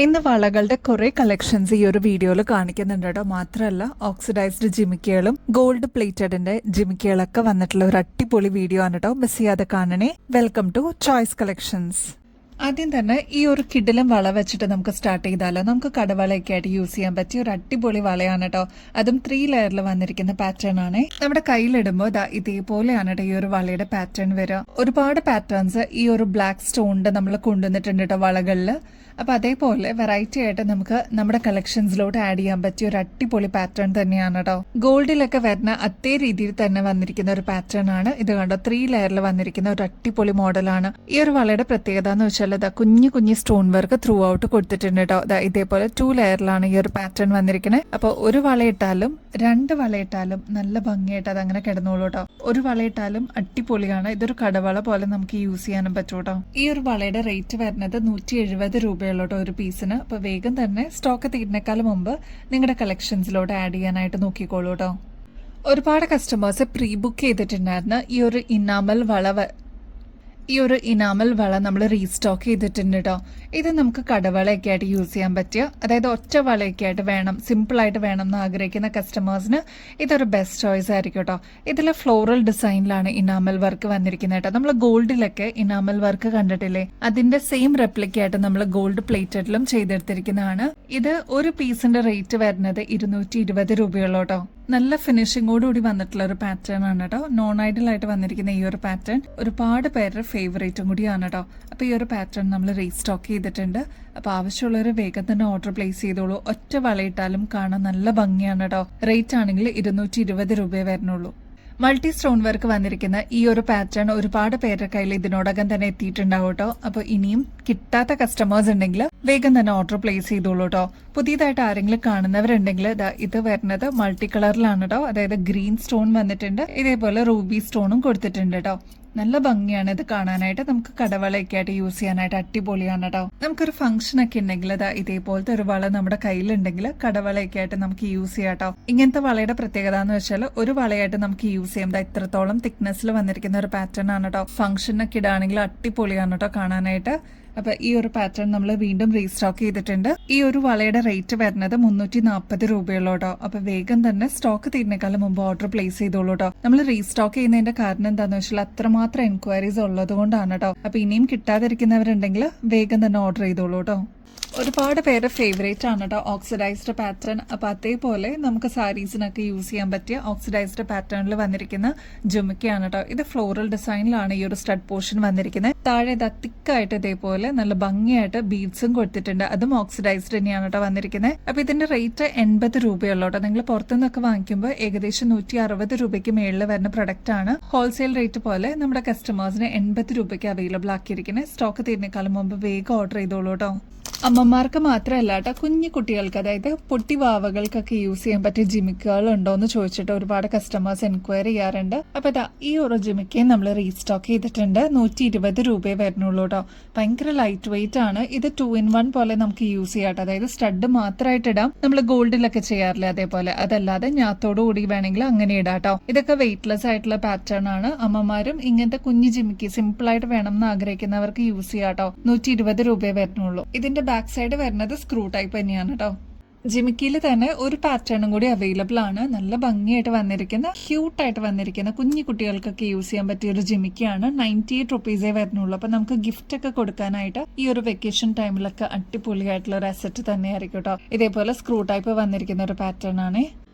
ഇന്ന് വളകളുടെ കുറെ കളക്ഷൻസ് ഈ ഒരു വീഡിയോയിൽ കാണിക്കുന്നുണ്ട് കേട്ടോ. മാത്രമല്ല ഓക്സിഡൈസ്ഡ് ജിമിക്കുകളും ഗോൾഡ് പ്ലേറ്റഡിന്റെ ജിമിക്കുകളൊക്കെ വന്നിട്ടുള്ള ഒരു അടിപൊളി വീഡിയോ ആണ് കേട്ടോ. മിസ് ചെയ്യാതെ കാണണേ. Welcome to choice collections. ആദ്യം തന്നെ ഈ ഒരു കിടിലം വള വെച്ചിട്ട് നമുക്ക് സ്റ്റാർട്ട് ചെയ്താലോ. നമുക്ക് കടവളയൊക്കെ ആയിട്ട് യൂസ് ചെയ്യാൻ പറ്റിയ ഒരു അടിപൊളി വളയാണ് കേട്ടോ. അതും 3 ലെയറിൽ വന്നിരിക്കുന്ന പാറ്റേൺ ആണ്. നമ്മുടെ കയ്യിലിടുമ്പോൾ ഇതേപോലെയാണ് കേട്ടോ ഈ ഒരു വളയുടെ പാറ്റേൺ വരിക. ഒരുപാട് പാറ്റേൺസ് ഈ ഒരു ബ്ലാക്ക് സ്റ്റോണിന്റെ നമ്മൾ കൊണ്ടുവന്നിട്ടുണ്ട് കേട്ടോ വളകളിൽ. അപ്പൊ അതേപോലെ വെറൈറ്റി ആയിട്ട് നമുക്ക് നമ്മുടെ കളക്ഷൻസിലോട്ട് ആഡ് ചെയ്യാൻ പറ്റിയ ഒരു അടിപൊളി പാറ്റേൺ തന്നെയാണ് കേട്ടോ. ഗോൾഡിലൊക്കെ വരുന്ന അതേ രീതിയിൽ തന്നെ വന്നിരിക്കുന്ന ഒരു പാറ്റേൺ ആണ് ഇത്. കണ്ടോ, 3 ലെയറിൽ വന്നിരിക്കുന്ന ഒരു അടിപൊളി മോഡലാണ്. ഈ ഒരു വളയുടെ പ്രത്യേകത എന്ന് വെച്ചാൽ കുഞ്ഞു കുഞ്ഞു സ്റ്റോൺ വർക്ക് ത്രൂ ഔട്ട് കൊടുത്തിട്ടുണ്ട് കേട്ടോ. ഇതേപോലെ 2 ലെയറിലാണ് ഈ ഒരു പാറ്റേൺ വന്നിരിക്കുന്നത്. അപ്പൊ ഒരു വളയിട്ടാലും 2 വളയിട്ടാലും നല്ല ഭംഗിയായിട്ട് അത് അങ്ങനെ കിടന്നോളൂ കേട്ടോ. ഒരു വളയിട്ടാലും അടിപൊളിയാണ്. ഇതൊരു കടവള പോലെ നമുക്ക് യൂസ് ചെയ്യാനും പറ്റൂ കേട്ടോ. ഈ ഒരു വളയുടെ റേറ്റ് വരുന്നത് 170 രൂപ ഒരു പീസിന്. അപ്പൊ വേഗം തന്നെ സ്റ്റോക്ക് തീരുന്നേക്കാളും മുമ്പ് നിങ്ങളുടെ കളക്ഷൻസിലോട്ട് ആഡ് ചെയ്യാനായിട്ട് നോക്കിക്കോളൂ കേട്ടോ. ഒരുപാട് കസ്റ്റമേഴ്സ് പ്രീ ബുക്ക് ചെയ്തിട്ടുണ്ടായിരുന്നു ഈ ഒരു ഇനാമൽ വള നമ്മൾ റീസ്റ്റോക്ക് ചെയ്തിട്ടുണ്ട് കേട്ടോ. ഇത് നമുക്ക് കടവളയൊക്കെ ആയിട്ട് യൂസ് ചെയ്യാൻ പറ്റിയ, അതായത് ഒറ്റ വളയൊക്കെ ആയിട്ട് വേണം, സിമ്പിൾ ആയിട്ട് വേണം എന്ന് ആഗ്രഹിക്കുന്ന കസ്റ്റമേഴ്സിന് ഇതൊരു ബെസ്റ്റ് ചോയ്സ് ആയിരിക്കും കേട്ടോ. ഇതിൽ ഫ്ലോറൽ ഡിസൈനിലാണ് ഇനാമൽ വർക്ക് വന്നിരിക്കുന്നത് കേട്ടോ. നമ്മൾ ഗോൾഡിലൊക്കെ ഇനാമൽ വർക്ക് കണ്ടിട്ടില്ലേ, അതിന്റെ സെയിം റെപ്ലിക്കായിട്ട് നമ്മൾ ഗോൾഡ് പ്ലേറ്റഡിലും ചെയ്തെടുത്തിരിക്കുന്നതാണ്. ഇത് ഒരു പീസിന്റെ റേറ്റ് വരുന്നത് 220 രൂപയുള്ളൂ കേട്ടോ. നല്ല ഫിനിഷിങ്ങോടുകൂടി വന്നിട്ടുള്ള ഒരു പാറ്റേൺ ആണ് കേട്ടോ. നോൺ ഐഡൽ ആയിട്ട് വന്നിരിക്കുന്ന ഈ ഒരു പാറ്റേൺ ഒരുപാട് പേരുടെ ഫേവറേറ്റും കൂടിയാണ് കേട്ടോ. അപ്പൊ ഈ ഒരു പാറ്റേൺ നമ്മൾ റീസ്റ്റോക്ക് ചെയ്തിട്ടുണ്ട്. അപ്പൊ ആവശ്യമുള്ളവർ വേഗം തന്നെ ഓർഡർ പ്ലേസ് ചെയ്തോളൂ. ഒറ്റ വളയിട്ടാലും കാണാൻ നല്ല ഭംഗിയാണ് കേട്ടോ. റേറ്റ് ആണെങ്കിൽ 220 രൂപയെ വരുന്നുള്ളൂ. മൾട്ടി സ്റ്റോൺ വർക്ക് വന്നിരിക്കുന്ന ഈ ഒരു പാറ്റേൺ ഒരുപാട് പേരുടെ കയ്യിൽ ഇതിനോടകം തന്നെ എത്തിയിട്ടുണ്ടാവും കേട്ടോ. അപ്പൊ ഇനിയും കിട്ടാത്ത കസ്റ്റമേഴ്സ് ഉണ്ടെങ്കിൽ വേഗം തന്നെ ഓർഡർ പ്ലേസ് ചെയ്തോളൂ കേട്ടോ. പുതിയതായിട്ട് ആരെങ്കിലും കാണുന്നവരുണ്ടെങ്കിൽ ഇത് വരുന്നത് മൾട്ടി കളറിലാണ് കേട്ടോ. അതായത് ഗ്രീൻ സ്റ്റോൺ വന്നിട്ടുണ്ട്, ഇതേപോലെ റൂബി സ്റ്റോണും കൊടുത്തിട്ടുണ്ട് കേട്ടോ. നല്ല ഭംഗിയാണ് ഇത് കാണാനായിട്ട്. നമുക്ക് കടവളയൊക്കെ ആയിട്ട് യൂസ് ചെയ്യാനായിട്ട് അടിപൊളിയാണ് കേട്ടോ. നമുക്കൊരു ഫംഗ്ഷൻ ഒക്കെ ഉണ്ടെങ്കിൽ ഇതേപോലത്തെ ഒരു വള നമ്മുടെ കയ്യിലുണ്ടെങ്കിൽ കടവളയൊക്കെ ആയിട്ട് നമുക്ക് യൂസ് ചെയ്യാം കേട്ടോ. ഇങ്ങനത്തെ വളയുടെ പ്രത്യേകത എന്ന് വെച്ചാൽ ഒരു വളയായിട്ട് നമുക്ക് യൂസ് ചെയ്യാം. ഇത്രത്തോളം തിക്നെസ്സിൽ വന്നിരിക്കുന്ന ഒരു പാറ്റേൺ ആണ് കേട്ടോ. ഫംഗ്ഷനൊക്കെ ഇടാണെങ്കിൽ അടിപൊളിയാണ് കേട്ടോ കാണാനായിട്ട്. അപ്പൊ ഈ ഒരു പാറ്റേൺ നമ്മൾ വീണ്ടും റീസ്റ്റോക്ക് ചെയ്തിട്ടുണ്ട്. ഈ ഒരു വളയുടെ റേറ്റ് വരുന്നത് 340 രൂപയുള്ളൂ കേട്ടോ. അപ്പൊ വേഗം തന്നെ സ്റ്റോക്ക് തീരുന്നേക്കാളും മുമ്പ് ഓർഡർ പ്ലേസ് ചെയ്തോളൂ കേട്ടോ. നമ്മൾ റീസ്റ്റോക്ക് ചെയ്യുന്നതിന്റെ കാരണം എന്താണെന്ന് വെച്ചാൽ അത്രമാത്രം എൻക്വയറീസ് ഉള്ളത് കൊണ്ടാണ് കേട്ടോ. അപ്പൊ ഇനിയും കിട്ടാതിരിക്കുന്നവരുണ്ടെങ്കിൽ വേഗം തന്നെ ഓർഡർ ചെയ്തോളൂ കേട്ടോ. ഒരുപാട് പേര് ഫേവറേറ്റ് ആണ് കേട്ടോ ഓക്സിഡൈസ്ഡ് പാറ്റേൺ. അപ്പൊ അതേപോലെ നമുക്ക് സാരീസിനൊക്കെ യൂസ് ചെയ്യാൻ പറ്റിയ ഓക്സിഡൈസ്ഡ് പാറ്റേണിൽ വന്നിരിക്കുന്ന ജുമിക്കയാണ് കേട്ടോ. ഇത് ഫ്ലോറൽ ഡിസൈനിലാണ് ഈ ഒരു സ്റ്റഡ് പോർഷൻ വന്നിരിക്കുന്നത്. താഴെ തിക്കായിട്ട് ഇതേപോലെ നല്ല ഭംഗിയായിട്ട് ബീഡ്സും കൊടുത്തിട്ടുണ്ട്. അതും ഓക്സിഡൈസ്ഡ് തന്നെയാണ് കേട്ടോ വന്നിരിക്കുന്നത്. അപ്പൊ ഇതിന്റെ റേറ്റ് 80 രൂപയുള്ളൂ കേട്ടോ. നിങ്ങൾ പുറത്തുനിന്നൊക്കെ വാങ്ങിക്കുമ്പോൾ ഏകദേശം 160 രൂപയ്ക്ക് മേളിൽ വരുന്ന പ്രൊഡക്റ്റ് ആണ്. ഹോൾസെയിൽ റേറ്റ് പോലെ നമ്മുടെ കസ്റ്റമേഴ്സിന് 80 രൂപയ്ക്ക് അവൈലബിൾ ആക്കിയിരിക്കുന്നത്. സ്റ്റോക്ക് തീരുന്നേക്കാളും മുമ്പ് വേഗം ഓർഡർ ചെയ്തോളൂ കേട്ടോ. അമ്മമാർക്ക് മാത്രമല്ല കേട്ടോ, കുഞ്ഞു കുട്ടികൾക്ക്, അതായത് പൊട്ടിവാവകൾക്കൊക്കെ യൂസ് ചെയ്യാൻ പറ്റിയ ജിമിക്കുകൾ ഉണ്ടോ എന്ന് ചോദിച്ചിട്ട് ഒരുപാട് കസ്റ്റമേഴ്സ് എൻക്വയറി ചെയ്യാറുണ്ട്. അപ്പൊ ഈ ഒരു ജിമിക്കയും നമ്മൾ റീസ്റ്റോക്ക് ചെയ്തിട്ടുണ്ട്. 120 രൂപയെ വരുന്നുള്ളൂ കേട്ടോ. ഭയങ്കര ലൈറ്റ് വെയിറ്റ് ആണ്. ഇത് 2 in 1 പോലെ നമുക്ക് യൂസ് ചെയ്യാം. അതായത് സ്റ്റഡ് മാത്രമായിട്ട് ഇടാം. നമ്മൾ ഗോൾഡിലൊക്കെ ചെയ്യാറില്ല അതേപോലെ. അതല്ലാതെ ഞാത്തോടു കൂടി വേണമെങ്കിൽ അങ്ങനെ ഇടാം കേട്ടോ. ഇതൊക്കെ വെയിറ്റ്ലെസ് ആയിട്ടുള്ള പാറ്റേൺ ആണ്. അമ്മമാരും ഇങ്ങനത്തെ കുഞ്ഞു ജിമിക്ക് സിമ്പിൾ ആയിട്ട് വേണം എന്ന് ആഗ്രഹിക്കുന്നവർക്ക് യൂസ് ചെയ്യാം കേട്ടോ. 120 രൂപയെ വരുന്നുള്ളൂ. ഇതിന്റെ ബാക്ക് സൈഡ് വരുന്നത് സ്ക്രൂ ടൈപ്പ് തന്നെയാണ് കേട്ടോ. ജിമിക്കിയിൽ തന്നെ ഒരു പാറ്റേണും കൂടി അവൈലബിൾ ആണ്. നല്ല ഭംഗിയായിട്ട് വന്നിരിക്കുന്ന, ക്യൂട്ടായിട്ട് വന്നിരിക്കുന്ന കുഞ്ഞു കുട്ടികൾക്കൊക്കെ യൂസ് ചെയ്യാൻ പറ്റിയ ഒരു ജിമിക്കിയാണ്. 98 റുപ്പീസേ വരുന്നുള്ളൂ. അപ്പൊ നമുക്ക് ഗിഫ്റ്റ് ഒക്കെ കൊടുക്കാനായിട്ട് ഈ ഒരു വെക്കേഷൻ ടൈമിലൊക്കെ അടിപൊളിയായിട്ടുള്ള ഒരു അസറ്റ് തന്നെയായിരിക്കും കേട്ടോ. ഇതേപോലെ സ്ക്രൂ ടൈപ്പ് വന്നിരിക്കുന്ന ഒരു പാറ്റേൺ ആണ്.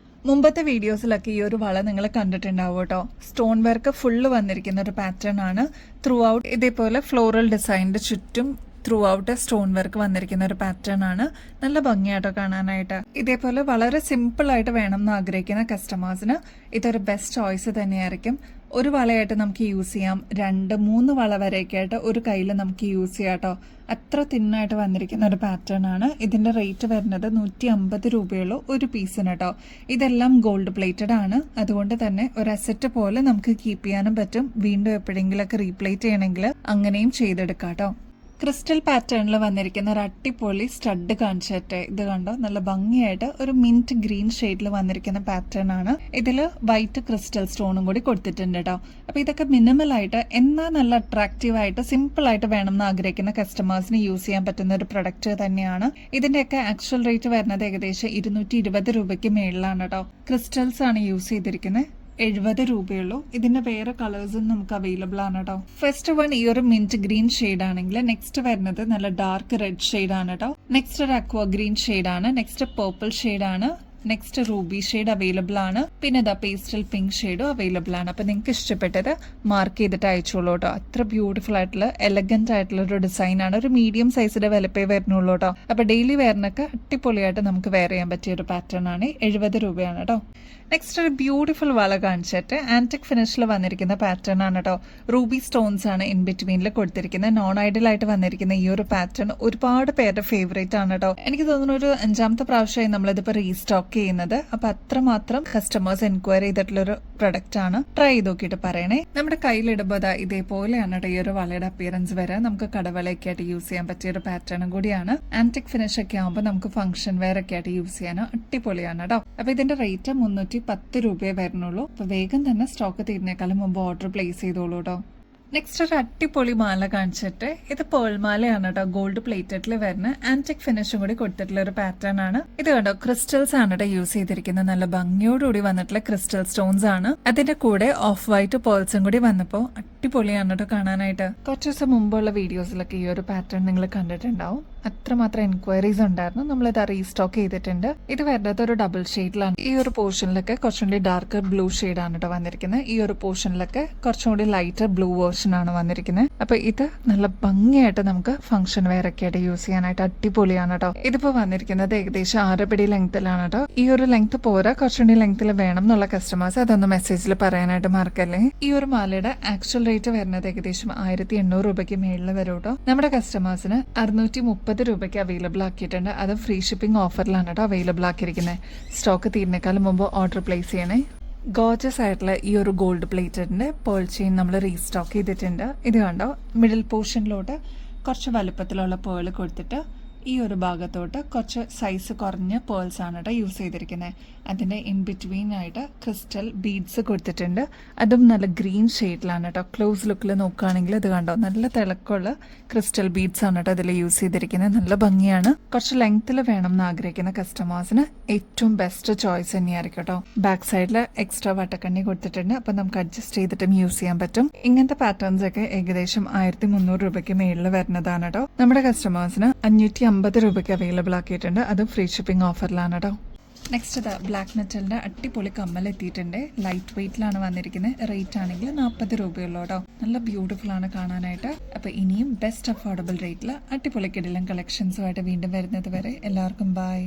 മുമ്പത്തെ വീഡിയോസിലൊക്കെ ഈ ഒരു വള നിങ്ങൾ കണ്ടിട്ടുണ്ടാവും കേട്ടോ. സ്റ്റോൺ വർക്ക് ഫുള്ള് വന്നിരിക്കുന്ന ഒരു പാറ്റേൺ ആണ്. ത്രൂ ഔട്ട് ഇതേപോലെ ഫ്ലോറൽ ഡിസൈനിന്റെ ചുറ്റും ത്രൂ ഔട്ട് സ്റ്റോൺ വർക്ക് വന്നിരിക്കുന്ന ഒരു പാറ്റേൺ ആണ്. നല്ല ഭംഗിയായിട്ടോ കാണാനായിട്ട്. ഇതേപോലെ വളരെ സിമ്പിൾ ആയിട്ട് വേണം എന്ന് ആഗ്രഹിക്കുന്ന കസ്റ്റമേഴ്സിന് ഇതൊരു ബെസ്റ്റ് ചോയ്സ് തന്നെയായിരിക്കും. ഒരു വളയായിട്ട് നമുക്ക് യൂസ് ചെയ്യാം. 2-3 വള വരെയൊക്കെ ആയിട്ട് ഒരു കയ്യിൽ നമുക്ക് യൂസ് ചെയ്യാം കേട്ടോ. അത്ര തിന്നായിട്ട് വന്നിരിക്കുന്ന ഒരു പാറ്റേൺ ആണ്. ഇതിന്റെ റേറ്റ് വരുന്നത് 150 രൂപയുള്ളൂ ഒരു പീസിന് കേട്ടോ. ഇതെല്ലാം ഗോൾഡ് പ്ലേറ്റഡ് ആണ്. അതുകൊണ്ട് തന്നെ ഒരു അസറ്റ് പോലെ നമുക്ക് കീപ്പ് ചെയ്യാനും പറ്റും. വീണ്ടും എപ്പോഴെങ്കിലൊക്കെ റീപ്ലേറ്റ് ചെയ്യണമെങ്കിൽ അങ്ങനെയും ചെയ്തെടുക്കാം കേട്ടോ. ക്രിസ്റ്റൽ പാറ്റേണിൽ വന്നിരിക്കുന്ന ഒരു അട്ടിപ്പൊളി സ്റ്റഡ് കാണിച്ചിട്ട് ഇത് കണ്ടോ, നല്ല ഭംഗിയായിട്ട് ഒരു മിന്റ് ഗ്രീൻ ഷെയ്ഡിൽ വന്നിരിക്കുന്ന പാറ്റേൺ ആണ്. ഇതിൽ വൈറ്റ് ക്രിസ്റ്റൽ സ്റ്റോണും കൂടി കൊടുത്തിട്ടുണ്ട് കേട്ടോ. അപ്പൊ ഇതൊക്കെ മിനിമൽ ആയിട്ട് എന്നാൽ നല്ല അട്രാക്റ്റീവ് ആയിട്ട് സിമ്പിൾ ആയിട്ട് വേണം എന്ന് ആഗ്രഹിക്കുന്ന കസ്റ്റമേഴ്സിന് യൂസ് ചെയ്യാൻ പറ്റുന്ന ഒരു പ്രൊഡക്റ്റ് തന്നെയാണ്. ഇതിന്റെയൊക്കെ ആക്ച്വൽ റേറ്റ് വരുന്നത് ഏകദേശം 220 രൂപയ്ക്ക് മേളിലാണ് കേട്ടോ. ക്രിസ്റ്റൽസ് ആണ് യൂസ് ചെയ്തിരിക്കുന്നത്. 70 രൂപയുള്ളൂ. ഇതിന്റെ വേറെ കളേഴ്സും നമുക്ക് അവൈലബിൾ ആണ് കേട്ടോ. ഫസ്റ്റ് വൺ ഈ ഒരു മിന്റ് ഗ്രീൻ ഷെയ്ഡ് ആണെങ്കിൽ നെക്സ്റ്റ് വരുന്നത് നല്ല ഡാർക്ക് റെഡ് ഷെയ്ഡ് ആണ് കേട്ടോ. നെക്സ്റ്റ് ഒരു അക്വ ഗ്രീൻ ഷെയ്ഡ് ആണ്. നെക്സ്റ്റ് പേർപ്പിൾ ഷെയ്ഡ് ആണ്. നെക്സ്റ്റ് റൂബി ഷെയ്ഡ് അവൈലബിൾ ആണ്. പിന്നെ ഇതാ പേസ്റ്റൽ പിങ്ക് ഷെയ്ഡും അവൈലബിൾ ആണ്. അപ്പൊ നിങ്ങൾക്ക് ഇഷ്ടപ്പെട്ടത് മാർക്ക് ചെയ്തിട്ട് അയച്ചോളൂ കേട്ടോ. അത്ര ബ്യൂട്ടിഫുൾ ആയിട്ടുള്ള എലഗന്റ് ആയിട്ടുള്ള ഒരു ഡിസൈൻ ആണ്. ഒരു മീഡിയം സൈസിന്റെ വിലപ്പേ വരുന്നുള്ളൂ കേട്ടോ. അപ്പൊ ഡെയിലി വെയറിനൊക്കെ അടിപൊളിയായിട്ട് നമുക്ക് വെയർ ചെയ്യാൻ പറ്റിയ ഒരു പാറ്റേൺ ആണ്. 70 രൂപയാണ് കേട്ടോ. നെക്സ്റ്റ് ഒരു ബ്യൂട്ടിഫുൾ വള കാണിച്ചിട്ട് ആന്റിക് ഫിനിഷിൽ വന്നിരിക്കുന്ന പാറ്റേൺ ആണ് കേട്ടോ. റൂബി സ്റ്റോൺസ് ആണ് ഇൻ ബിറ്റ്വീനിൽ കൊടുത്തിരിക്കുന്നത്. നോൺ ഐഡിയൽ ആയിട്ട് വന്നിരിക്കുന്ന ഈ ഒരു പാറ്റേൺ ഒരുപാട് പേരുടെ ഫേവറേറ്റ് ആണ് കേട്ടോ. എനിക്ക് തോന്നുന്നു ഒരു 5ാമത്തെ പ്രാവശ്യമായി നമ്മളിതിപ്പോ റീസ്റ്റോക്ക് ചെയ്യുന്നത്. അപ്പൊ അത്രമാത്രം കസ്റ്റമേഴ്സ് എൻക്വയറി ചെയ്തിട്ടുള്ള ഒരു പ്രൊഡക്റ്റ് ആണ്. ട്രൈ ചെയ്ത് നോക്കിയിട്ട് പറയണേ. നമ്മുടെ കയ്യിലിടുമ്പോൾ ഇതേപോലെയാണ് കേട്ടോ ഈ ഒരു വളയുടെ അപ്പിയറൻസ് വരെ. നമുക്ക് കടവളയൊക്കെ ആയിട്ട് യൂസ് ചെയ്യാൻ പറ്റിയ ഒരു പാറ്റേണും കൂടിയാണ്. ആന്റിക് ഫിനിഷ് ഒക്കെ ആകുമ്പോൾ നമുക്ക് ഫംഗ്ഷൻ വെയർ ഒക്കെ ആയിട്ട് യൂസ് ചെയ്യാൻ അടിപൊളിയാണ് കേട്ടോ. അപ്പൊ ഇതിന്റെ റേറ്റ് 310 രൂപയെ വരുന്നുള്ളൂ. അപ്പൊ വേഗം തന്നെ സ്റ്റോക്ക് തീരുന്നേക്കാളും മുമ്പ് ഓർഡർ പ്ലേസ് ചെയ്തോളൂ കേട്ടോ. നെക്സ്റ്റ് ഒരു അടിപൊളി മാല കാണിച്ചിട്ട് ഇത് പേൾ മാലയാണ് കേട്ടോ. ഗോൾഡ് പ്ലേറ്റഡിൽ വരുന്ന ആന്റിക് ഫിനിഷും കൂടി കൊടുത്തിട്ടുള്ള ഒരു പാറ്റേൺ ആണ്. ഇത് കണ്ടോ, ക്രിസ്റ്റൽസ് ആണ് കേട്ടോ യൂസ് ചെയ്തിരിക്കുന്നത്. നല്ല ഭംഗിയോടുകൂടി വന്നിട്ടുള്ള ക്രിസ്റ്റൽ സ്റ്റോൺസ് ആണ്. അതിന്റെ കൂടെ ഓഫ് വൈറ്റ് പേൾസും കൂടി വന്നപ്പോ അടിപൊളിയാണ് കേട്ടോ കാണാനായിട്ട്. കുറച്ച് ദിവസം മുമ്പുള്ള വീഡിയോസിലൊക്കെ ഈ ഒരു പാറ്റേൺ നിങ്ങൾ കണ്ടിട്ടുണ്ടാവും. അത്രമാത്രം എൻക്വയറീസ് ഉണ്ടായിരുന്നു. നമ്മളിത് റീസ്റ്റോക്ക് ചെയ്തിട്ടുണ്ട്. ഇത് വരുന്നത് ഒരു ഡബിൾ ഷെയ്ഡിലാണ്. ഈ ഒരു പോർഷനിലൊക്കെ കുറച്ചും കൂടി ഡാർക്ക് ബ്ലൂ ഷെയ്ഡ് ആണ് കേട്ടോ വന്നിരിക്കുന്നത്. ഈ ഒരു പോർഷനിലൊക്കെ കുറച്ചും കൂടി ലൈറ്റർ ബ്ലൂ വേർഷൻ ആണ് വന്നിരിക്കുന്നത്. അപ്പൊ ഇത് നല്ല ഭംഗിയായിട്ട് നമുക്ക് ഫംഗ്ഷൻ വെയർ ഒക്കെ ആയിട്ട് യൂസ് ചെയ്യാനായിട്ട് അടിപൊളിയാണ് കേട്ടോ. ഇതിപ്പോ വന്നിരിക്കുന്നത് ഏകദേശം 6 പിടി ലെങ്ത്തിലാണ് കേട്ടോ. ഈ ഒരു ലെങ്ത് പോരാ, കുറച്ചുകൂടി ലെങ്ത്തിൽ വേണം എന്നുള്ള കസ്റ്റമേഴ്സ് അതൊന്ന് മെസ്സേജിൽ പറയാനായിട്ട് മറക്കല്ലേ. ഈ ഒരു മാലയുടെ ആക്ച്വൽ റേറ്റ് വരുന്നത് ഏകദേശം 1800 രൂപയ്ക്ക് മേളിൽ വരും കേട്ടോ. നമ്മുടെ കസ്റ്റമേഴ്സിന് 630 രൂപയ്ക്ക് അവൈലബിൾ ആക്കിയിട്ടുണ്ട്. അത് ഫ്രീ ഷിപ്പിംഗ് ഓഫറിലാണ് കേട്ടോ അവൈലബിൾ ആക്കിയിരിക്കുന്നത്. സ്റ്റോക്ക് തീരുന്നേക്കാളും മുമ്പ് ഓർഡർ പ്ലേസ് ചെയ്യണേ. ഗോർജസ് ആയിട്ടുള്ള ഈ ഒരു ഗോൾഡ് പ്ലേറ്റഡിന്റെ പേൾ ചെയിൻ നമ്മൾ റീസ്റ്റോക്ക് ചെയ്തിട്ടുണ്ട്. ഇത് കണ്ടോ, മിഡിൽ പോർഷനിലോട്ട് കുറച്ച് വലുപ്പത്തിലുള്ള പേൾ കൊടുത്തിട്ട് ഈ ഒരു ഭാഗത്തോട്ട് കുറച്ച് സൈസ് കുറഞ്ഞ പേൾസ് ആണ് കേട്ടോ യൂസ് ചെയ്തിരിക്കുന്നത്. അതിന്റെ ഇൻ ബിറ്റ്വീൻ ആയിട്ട് ക്രിസ്റ്റൽ ബീഡ്സ് കൊടുത്തിട്ടുണ്ട്. അതും നല്ല ഗ്രീൻ ഷെയ്ഡിലാണ് കേട്ടോ. ക്ലോസ് ലുക്കിൽ നോക്കുകയാണെങ്കിൽ ഇത് കണ്ടോ, നല്ല തിളക്കമുള്ള ക്രിസ്റ്റൽ ബീഡ്സ് ആണ് കേട്ടോ ഇതിൽ യൂസ് ചെയ്തിരിക്കുന്നത്. നല്ല ഭംഗിയാണ്. കുറച്ച് ലെങ്ത്തിൽ വേണം എന്ന് ആഗ്രഹിക്കുന്ന കസ്റ്റമേഴ്സിന് ഏറ്റവും ബെസ്റ്റ് ചോയ്സ് തന്നെയായിരിക്കും കേട്ടോ. ബാക്ക് സൈഡിൽ എക്സ്ട്രാ വട്ടക്കണ്ണി കൊടുത്തിട്ടുണ്ട്. അപ്പൊ നമുക്ക് അഡ്ജസ്റ്റ് ചെയ്തിട്ടും യൂസ് ചെയ്യാൻ പറ്റും. ഇങ്ങനത്തെ പാറ്റേൺസ് ഒക്കെ ഏകദേശം 1300 രൂപയ്ക്ക് മേളിൽ വരുന്നതാണ് കേട്ടോ. നമ്മുടെ കസ്റ്റമേഴ്സിന് 550 രൂപയ്ക്ക് അവൈലബിൾ ആക്കിയിട്ടുണ്ട്. അത് ഫ്രീ ഷിപ്പിംഗ് ഓഫറിലാണ് കേട്ടോ. നെക്സ്റ്റ് ഇതാ ബ്ലാക്ക് മെറ്റലിന്റെ അടിപൊളി കമ്മൽ എത്തിയിട്ടുണ്ട്. ലൈറ്റ് വെയിറ്റിലാണ് വന്നിരിക്കുന്നത്. റേറ്റ് ആണെങ്കിൽ 40 രൂപയുള്ളൂ കേട്ടോ. നല്ല ബ്യൂട്ടിഫുൾ ആണ് കാണാനായിട്ട്. അപ്പൊ ഇനിയും ബെസ്റ്റ് അഫോർഡബിൾ റേറ്റിൽ അടിപൊളി കിടിലൻ കളക്ഷൻസുമായിട്ട് വീണ്ടും വരുന്നത് വരെ എല്ലാവർക്കും ബൈ.